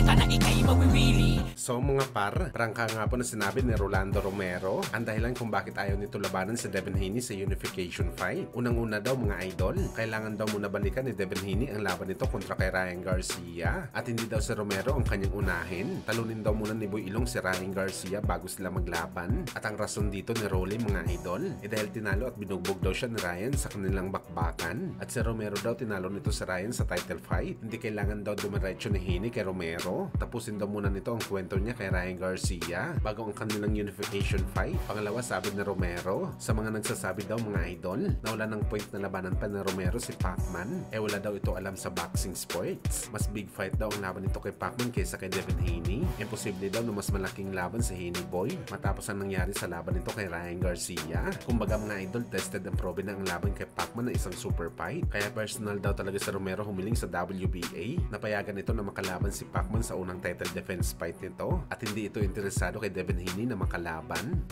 ka na ika'y mawiwili. So mga par, prangka nga po na sinabi ni Rolando Romero ang dahilan kung bakit ayaw nito labanan si Devin Haney sa unification fight. Unang-una daw mga idol, kailangan daw muna balikan ni Devin Haney ang laban nito kontra kay Ryan Garcia. At hindi daw si Romero ang kanyang unahin. Talunin daw muna ni Boy Ilong si Ryan Garcia bago sila maglaban. At ang rason dito ni Rolly mga idol, dahil tinalo at binugbog daw siya ni Ryan sa kanilang bakbakan. At si Romero daw tinalo nito si Ryan sa title fight. Hindi kailangan daw dumiretso ni Haney kay Romero. Tapusin daw muna nito ang kwento niya kay Ryan Garcia bago ang kanilang unification fight. Pangalawa, sabi ni Romero sa mga nagsasabi daw mga idol na wala ng point na labanan pa ni Romero si Pacman, wala daw ito alam sa boxing sports. Mas big fight daw ang laban nito kay Pacman kaysa kay Devin Haney. Imposible daw na mas malaking laban si Haney Boy matapos ang nangyari sa laban nito kay Ryan Garcia. Kumbaga mga idol, tested and proven na ang laban kay Pacman na isang super fight. Kaya personal daw talaga si Romero humiling sa WBA. Napayagan ito na makalaban si Pacman sa unang title defense fight nito at hindi ito interesado kay Devin Haney na makalaban.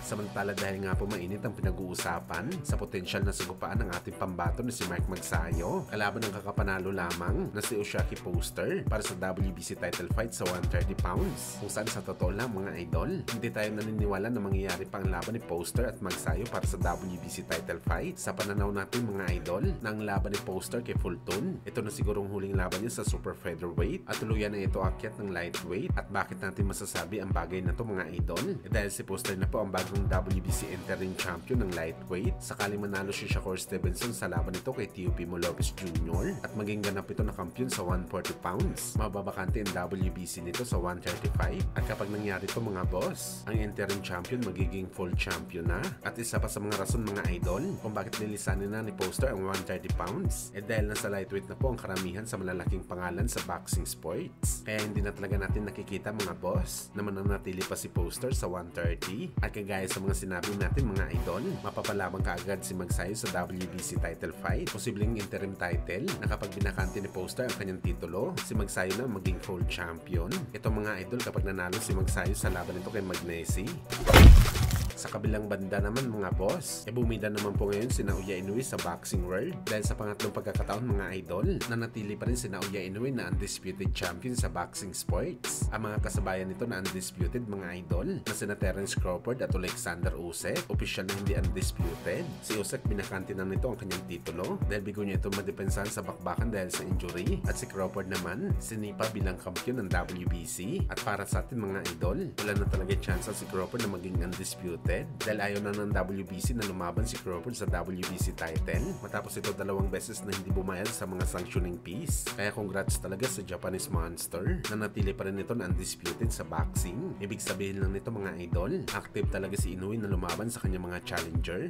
Samantala dahil nga po mainit ang pinag-uusapan sa potensyal na sagupaan ng ating pambato na si Mike Magsayo kalaban ng kakapanalo lamang na si Oshaki Poster para sa WBC title fight sa 130 pounds. Kung saan sa totoo lang mga idol, hindi tayo naniniwala na mangyayari pa ang laban ni Poster at Magsayo para sa WBC title fight. Sa pananaw natin mga idol, na ang laban ni Poster kay Fulton, ito na sigurong huling laban niya sa super featherweight at tuluyan na ito akyat ng lightweight. At bakit natin masasabi ang bagay na to mga idol? Dahil si Poster na po ang bagong WBC interim champion ng lightweight. Sakaling manalo si Shakur Stevenson sa laban nito kay Teofimo Lopez Jr. at maging ganap ito na kampiyon sa 140 pounds. Mababakante ang WBC nito sa 135 at kapag nangyari ito mga boss, ang interim champion magiging full champion na. At isa pa sa mga rason mga idol kung bakit nilisanin na ni Poster ang 130 pounds dahil nasa lightweight na po ang karamihan sa malalaking pangalan sa boxing sports. Kaya hindi na talaga natin nakikita mga boss na mananatili pa si Poster sa 130 at kagaya sa mga sinabi natin mga idol, mapapalabang kaagad si Magsayo sa WBC title fight, posibleng interim title na kapag binakante ni Poster ang kanyang titulo, si Magsayo na maging full champion. Ito mga idol kapag nanalo si Magsayo sa laban nito kay Magnesi. Sa kabilang banda naman mga boss, bumida naman po ngayon si Naoya Inoue sa boxing world dahil sa pangatlong pagkakataon mga idol, nanatili pa rin si Naoya Inoue na undisputed champion sa boxing sports. Ang mga kasabayan nito na undisputed mga idol na sina Terence Crawford at Alexander Usyk, opisyal na hindi undisputed. Si Usyk binakante na nito ang kanyang titulo dahil bigo niya ito madepensahan sa bakbakan dahil sa injury, at si Crawford naman sinipa bilang kampiyon ng WBC. At para sa atin mga idol, wala na talaga chance si Crawford na maging undisputed dahil ayaw na ng WBC na lumaban si Crawford sa WBC title matapos ito 2 beses na hindi bumayad sa mga sanctioning fees. Kaya congrats talaga sa Japanese Monster na natili pa rin ito na undisputed sa boxing. Ibig sabihin lang nito mga idol, active talaga si Inoue na lumaban sa kanyang mga challenger.